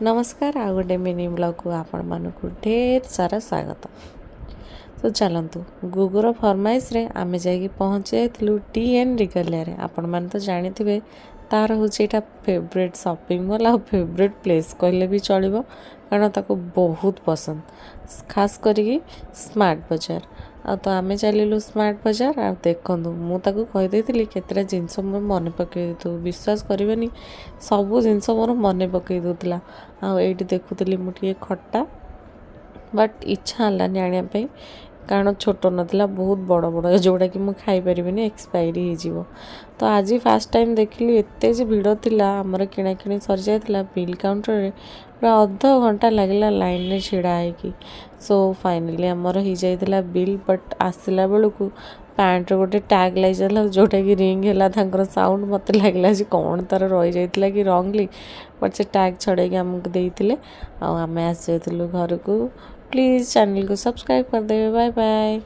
नमस्कार आ गोटे mini blog को आपण मानक ढेर सारा स्वागत। तो चलतु गुगुर फरमाइश रे आमे जाइए पहुँच जाइलु टी एन रिगलिया रे। आपण मैंने तो जानी थे तार हूँ यहाँ फेवरेट शॉपिंग मॉल आ फेवरेट प्लेस कहले भी चलो, कारण ताको बहुत पसंद खास करी स्मार्ट बाजार। आ तो आमे चलू स्मार्ट बाजार आ देखूँ मुझे कहीदे केतटा जिनस मोर मन पकई दे विश्वास करनी सबू जिनस मोर मन पकई दूला। आईटी देखुली मुझे खट्टा बट इच्छा हलानी आने कारण छोट नाला बहुत बड़ बड़ जोड़ा कि मुझे खाईपारि एक्सपायरी हो। तो आज फास्ट टाइम देखिली एत भिड़ थिला आमर किणाकिणी सरी जाइथिला बिल काउंटर रे पूरा अध घंटा लगला लाइन रे छिड़ा है। सो फाइनली आमर हो जाइथिला बिल बट आसला बेलू पैंट गोटे टैग लग जाता जोटा कि रिंग है साउंड मत लगला कौन तार रही जाइथिला कि रंगली बट से टैग छड़े आमको देते आम आस घर को। प्लीज़ चैनल को सब्सक्राइब कर देवे। Bye bye.